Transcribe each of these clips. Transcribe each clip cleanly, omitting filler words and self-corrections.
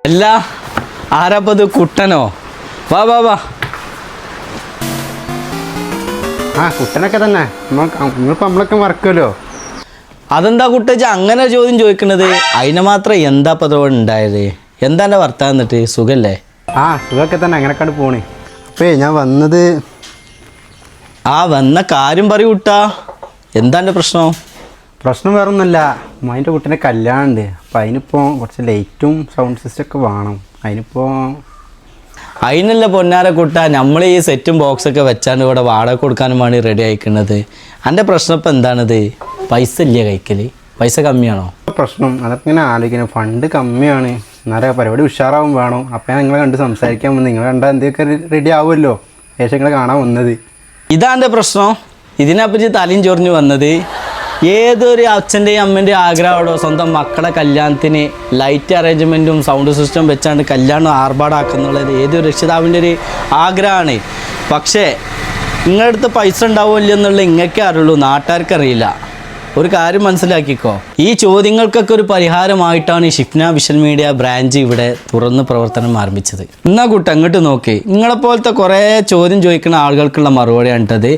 അല്ല ആരാപ്പത് കുട്ടനോ? വാ വാ വാ. ആ കുട്ടനൊക്കെ തന്നെ നിങ്ങളിപ്പോൾ നമ്മളൊക്കെ മറക്കുമല്ലോ. അതെന്താ കുട്ടച്ച അങ്ങനെ ചോദ്യം ചോദിക്കണത്? അതിനെ മാത്രം എന്താ പദവി ഉണ്ടായത്? എന്താ എൻ്റെ വർത്താനം എന്നിട്ട് സുഖല്ലേ? ആ സുഖമൊക്കെ തന്നെ അങ്ങനെയൊക്കെ പോണേ. അപ്പേ ഞാൻ വന്നത് വന്ന കാര്യം പറയൂ കുട്ടാ. എന്താ എൻ്റെ പ്രശ്നം? പ്രശ്നം വേറെ ഒന്നുമല്ല. അതിൻ്റെ കുട്ടീൻ്റെ കല്യാണം ഉണ്ട്. അപ്പോൾ അതിനിപ്പോൾ കുറച്ച് ലൈറ്റും സൗണ്ട് സിസ്റ്റം ഒക്കെ വേണം. അതിനല്ല പൊന്നാര കുട്ട, നമ്മൾ ഈ സെറ്റും ബോക്സൊക്കെ വെച്ചാണ്ട് ഇവിടെ വാടക കൊടുക്കാനും വേണ്ടി റെഡി ആയിക്കുന്നത്. എൻ്റെ പ്രശ്നം ഇപ്പം എന്താണിത്? പൈസ ഇല്ല കൈക്കൽ? പൈസ കമ്മിയാണോ? പ്രശ്നം അതൊക്കെ ഇങ്ങനെ ആലോചിക്കണം. ഫണ്ട് കമ്മിയാണ്, എന്നാലും പരിപാടി ഉഷാറാവും വേണം. അപ്പം ഞാൻ നിങ്ങളെ കണ്ട് സംസാരിക്കാൻ വന്ന് നിങ്ങൾ കണ്ടാൽ എന്തൊക്കെ റെഡി ആവുമല്ലോ. ശേഷം നിങ്ങളെ കാണാൻ വന്നത്. ഇതാ എൻ്റെ പ്രശ്നം. ഇതിനെപ്പറ്റി തലയും ചൊറിഞ്ഞ് വന്നത്. ഏതൊരു അച്ഛൻ്റെയും അമ്മൻ്റെയും ആഗ്രഹമാണോ സ്വന്തം മക്കളെ കല്യാണത്തിന് ലൈറ്റ് അറേഞ്ച്മെൻറ്റും സൗണ്ട് സിസ്റ്റം വെച്ചാണ്ട് കല്യാണം ആർഭാടാക്കുന്നുള്ളത് ഏതൊരു രക്ഷിതാവിൻ്റെ ഒരു ആഗ്രഹമാണ്. പക്ഷേ നിങ്ങളുടെ അടുത്ത് പൈസ ഉണ്ടാവില്ല എന്നുള്ളത് ഇങ്ങൾക്കേ അറിയുള്ളൂ, നാട്ടുകാർക്കറിയില്ല. ഒരു കാര്യം മനസ്സിലാക്കിക്കോ, ഈ ചോദ്യങ്ങൾക്കൊക്കെ ഒരു പരിഹാരമായിട്ടാണ് ഈ ഷിഫ്ന വിഷൻ മീഡിയ ബ്രാഞ്ച് ഇവിടെ തുറന്ന് പ്രവർത്തനം ആരംഭിച്ചത്. എന്നാ കൂട്ടം അങ്ങോട്ട് നോക്കി, നിങ്ങളെപ്പോലത്തെ കുറേ ചോദ്യം ചോദിക്കുന്ന ആളുകൾക്കുള്ള മറുപടിയാണിട്ടത്.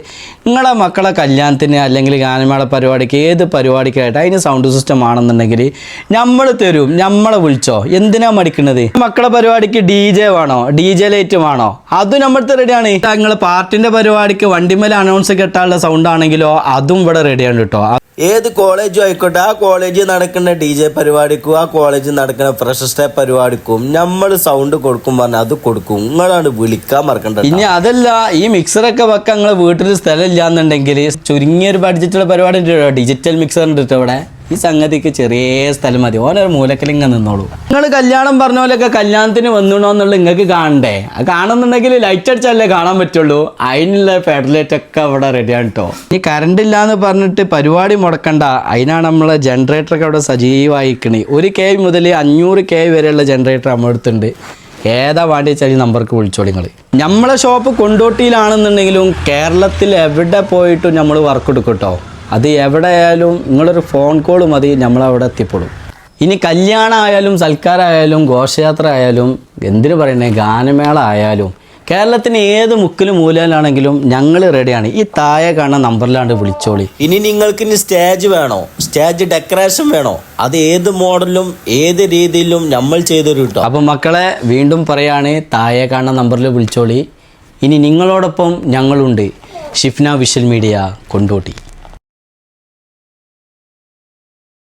നിങ്ങളെ മക്കളെ കല്യാണത്തിന് അല്ലെങ്കിൽ ഗാനമേള പരിപാടിക്ക് ഏത് പരിപാടിക്കായിട്ട് അതിന് സൗണ്ട് സിസ്റ്റം ആണെന്നുണ്ടെങ്കിൽ നമ്മൾ തരും, നമ്മളെ വിളിച്ചോ. എന്തിനാ മടിക്കുന്നത്? മക്കളെ പരിപാടിക്ക് DJ വേണോ, DJ ലൈറ്റ് വേണോ, അതും നമ്മളത്തെ റെഡിയാണ്. നിങ്ങൾ പാർട്ടിൻ്റെ പരിപാടിക്ക് വണ്ടിമേൽ അനൗൺസ് കെട്ടാനുള്ള സൗണ്ട് ആണെങ്കിലോ അതും ഇവിടെ റെഡിയാണ് കേട്ടോ. ഏത് കോളേജും ആയിക്കോട്ടെ, ആ കോളേജിൽ നടക്കുന്ന DJ പരിപാടിക്കും ആ കോളേജിൽ നടക്കുന്ന ഫ്രഷേഴ്സ് ഡേ പരിപാടിക്കും നമ്മൾ സൗണ്ട് കൊടുക്കും പറഞ്ഞാൽ അത് കൊടുക്കും. നിങ്ങളാണ് വിളിക്കാൻ മറക്കണ്ട. ഇനി അതല്ല, ഈ മിക്സറൊക്കെ വെക്കാൻ നിങ്ങളെ വീട്ടിൽ സ്ഥലം ഇല്ലാന്നുണ്ടെങ്കിൽ ചുരുങ്ങിയൊരു ബഡ്ജറ്റുള്ള പരിപാടി ഉണ്ട്, ഡിജിറ്റൽ മിക്സർ ഉണ്ട് കേട്ടോ ഇവിടെ. ഈ സംഗതിക്ക് ചെറിയ സ്ഥലം മതി, ഓനൊരു മൂലക്കലിങ്ങ നിന്നോളൂ. നിങ്ങൾ കല്യാണം പറഞ്ഞ പോലെയൊക്കെ കല്യാണത്തിന് വന്നിടണോ എന്നുള്ള നിങ്ങൾക്ക് കാണണ്ടേ? അത് കാണുന്നുണ്ടെങ്കിൽ ലൈറ്റ് അടിച്ചാലേ കാണാൻ പറ്റുള്ളൂ. അതിനുള്ള ഫെഡറേറ്റ് ഒക്കെ ഇവിടെ റെഡിയാണ് കേട്ടോ. ഈ കറണ്ട് ഇല്ലാന്ന് പറഞ്ഞിട്ട് പരിപാടി മുടക്കണ്ട. അതിനാണ് നമ്മളെ ജനറേറ്ററൊക്കെ അവിടെ സജീവമായിക്കണേ. 1 kV മുതൽ 500 kV വരെയുള്ള ജനറേറ്റർ നമ്മുടെ അടുത്തുണ്ട്. ഏതാ വേണ്ടി വെച്ചാൽ ഈ നമ്പർക്ക് വിളിച്ചോളി നിങ്ങൾ. നമ്മളെ ഷോപ്പ് കൊണ്ടോട്ടിയിലാണെന്നുണ്ടെങ്കിലും കേരളത്തിൽ എവിടെ പോയിട്ടും നമ്മൾ വർക്ക് എടുക്കും കേട്ടോ. അത് എവിടെയായാലും നിങ്ങളൊരു ഫോൺ കോൾ മതി, നമ്മളവിടെ എത്തിപ്പെടും. ഇനി കല്യാണം ആയാലും സൽക്കാരമായാലും ഘോഷയാത്ര ആയാലും എന്തിനു പറയണേ ഗാനമേള ആയാലും കേരളത്തിന് ഏത് മുക്കിലും മൂലയിലാണെങ്കിലും ഞങ്ങൾ റെഡിയാണ്. ഈ താഴെ കാണുന്ന നമ്പറിലാണ്ട് വിളിച്ചോളി. ഇനി നിങ്ങൾക്ക് ഇനി സ്റ്റേജ് വേണോ, സ്റ്റേജ് ഡെക്കറേഷൻ വേണോ, അത് ഏത് മോഡലും ഏത് രീതിയിലും നമ്മൾ ചെയ്തൊരു കിട്ടും. അപ്പം മക്കളെ വീണ്ടും പറയാണ്, താഴെ കാണുന്ന നമ്പറിൽ വിളിച്ചോളി. ഇനി നിങ്ങളോടൊപ്പം ഞങ്ങളുണ്ട്, ഷിഫ്ന വിഷൻ മീഡിയ കൊണ്ടോട്ടി.